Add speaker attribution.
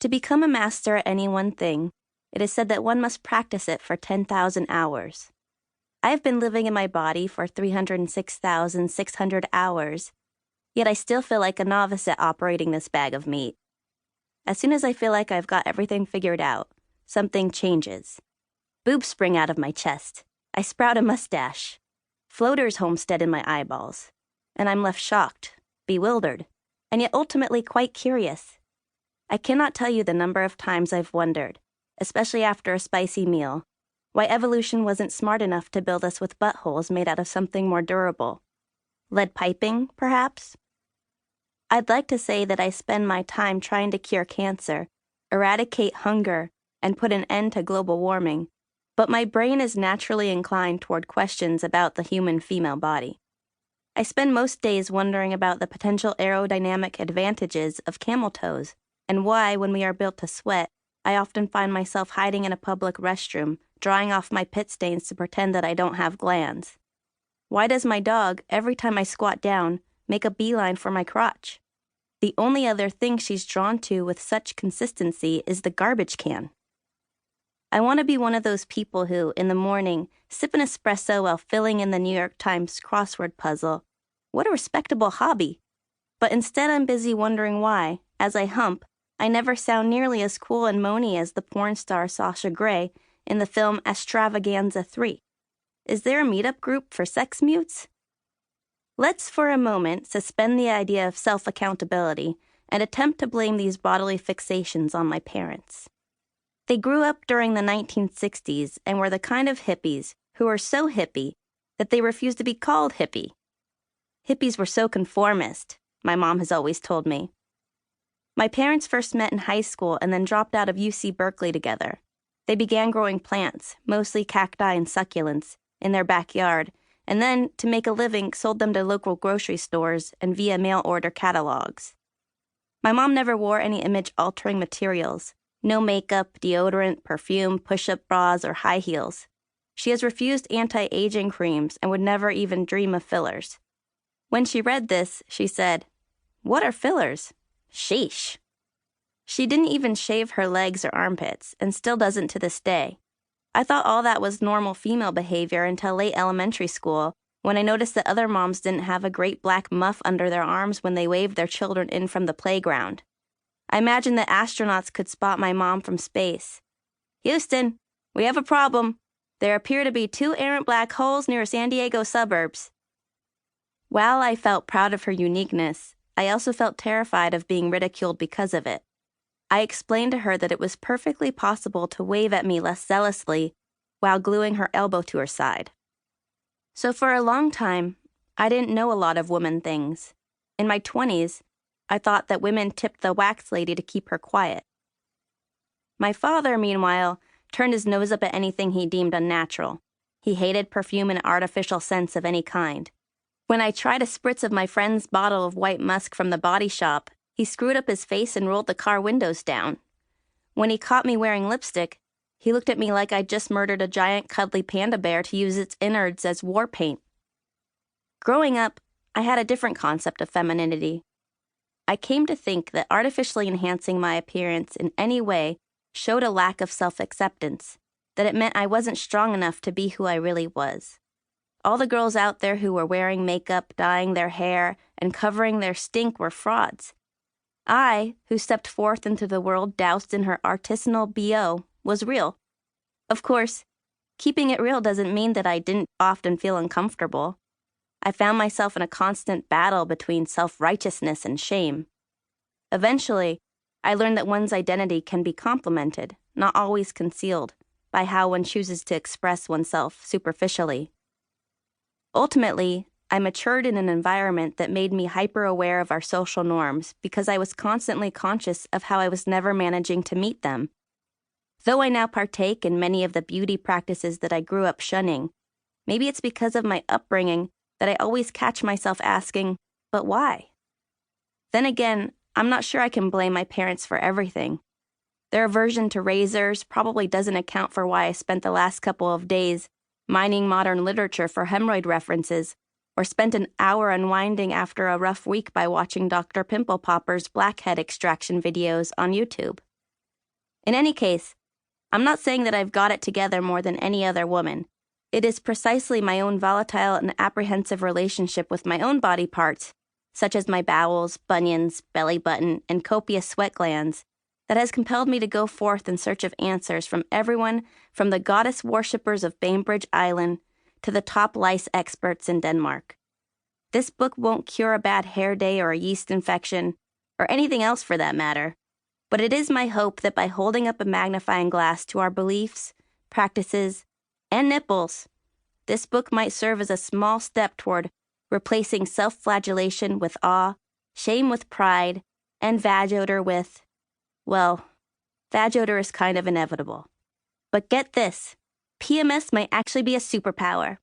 Speaker 1: To become a master at any one thing, it is said that one must practice it for 10,000 hours. I have been living in my body for 306,600 hours, yet I still feel like a novice at operating this bag of meat. As soon as I feel like I've got everything figured out, something changes. Boobs spring out of my chest. I sprout a mustache. Floaters homestead in my eyeballs. And I'm left shocked, bewildered, and yet ultimately quite curious. I cannot tell you the number of times I've wondered, especially after a spicy meal, why evolution wasn't smart enough to build us with buttholes made out of something more durable. Lead piping, perhaps? I'd like to say that I spend my time trying to cure cancer, eradicate hunger, and put an end to global warming, but my brain is naturally inclined toward questions about the human female body. I spend most days wondering about the potential aerodynamic advantages of camel toes, and why, when we are built to sweat, I often find myself hiding in a public restroom, drying off my pit stains to pretend that I don't have glands. Why does my dog, every time I squat down, make a beeline for my crotch? The only other thing she's drawn to with such consistency is the garbage can. I want to be one of those people who, in the morning, sip an espresso while filling in the New York Times crossword puzzle. What a respectable hobby. But instead I'm busy wondering why, as I hump, I never sound nearly as cool and moany as the porn star Sasha Grey in the film Extravaganza 3. Is there a meetup group for sex mutes? Let's for a moment suspend the idea of self-accountability and attempt to blame these bodily fixations on my parents. They grew up during the 1960s and were the kind of hippies who were so hippie that they refused to be called hippie. Hippies were so conformist, my mom has always told me. My parents first met in high school and then dropped out of UC Berkeley together. They began growing plants, mostly cacti and succulents, in their backyard, and then, to make a living, sold them to local grocery stores and via mail-order catalogs. My mom never wore any image-altering materials, no makeup, deodorant, perfume, push-up bras, or high heels. She has refused anti-aging creams and would never even dream of fillers. When she read this, she said, "What are fillers? Sheesh." She didn't even shave her legs or armpits, and still doesn't to this day. I thought all that was normal female behavior until late elementary school, when I noticed that other moms didn't have a great black muff under their arms when they waved their children in from the playground. I imagined that astronauts could spot my mom from space. "Houston, we have a problem. There appear to be 2 errant black holes near San Diego suburbs." While I felt proud of her uniqueness, I also felt terrified of being ridiculed because of it. I explained to her that it was perfectly possible to wave at me less zealously while gluing her elbow to her side. So for a long time, I didn't know a lot of woman things. In my 20s, I thought that women tipped the wax lady to keep her quiet. My father, meanwhile, turned his nose up at anything he deemed unnatural. He hated perfume and artificial scents of any kind. When I tried a spritz of my friend's bottle of white musk from the body shop, he screwed up his face and rolled the car windows down. When he caught me wearing lipstick, he looked at me like I'd just murdered a giant cuddly panda bear to use its innards as war paint. Growing up, I had a different concept of femininity. I came to think that artificially enhancing my appearance in any way showed a lack of self-acceptance, that it meant I wasn't strong enough to be who I really was. All the girls out there who were wearing makeup, dyeing their hair, and covering their stink were frauds. I, who stepped forth into the world doused in her artisanal BO, was real. Of course, keeping it real doesn't mean that I didn't often feel uncomfortable. I found myself in a constant battle between self-righteousness and shame. Eventually, I learned that one's identity can be complemented, not always concealed, by how one chooses to express oneself superficially. Ultimately, I matured in an environment that made me hyper-aware of our social norms because I was constantly conscious of how I was never managing to meet them. Though I now partake in many of the beauty practices that I grew up shunning, maybe it's because of my upbringing that I always catch myself asking, but why? Then again, I'm not sure I can blame my parents for everything. Their aversion to razors probably doesn't account for why I spent the last couple of days mining modern literature for hemorrhoid references, or spent an hour unwinding after a rough week by watching Dr. Pimple Popper's blackhead extraction videos on YouTube. In any case, I'm not saying that I've got it together more than any other woman. It is precisely my own volatile and apprehensive relationship with my own body parts, such as my bowels, bunions, belly button, and copious sweat glands, that has compelled me to go forth in search of answers from everyone from the goddess worshippers of Bainbridge Island to the top lice experts in Denmark. This book won't cure a bad hair day or a yeast infection, or anything else for that matter, but it is my hope that by holding up a magnifying glass to our beliefs, practices, and nipples, this book might serve as a small step toward replacing self-flagellation with awe, shame with pride, and vag odor with, well, vag odor is kind of inevitable. But get this, PMS might actually be a superpower.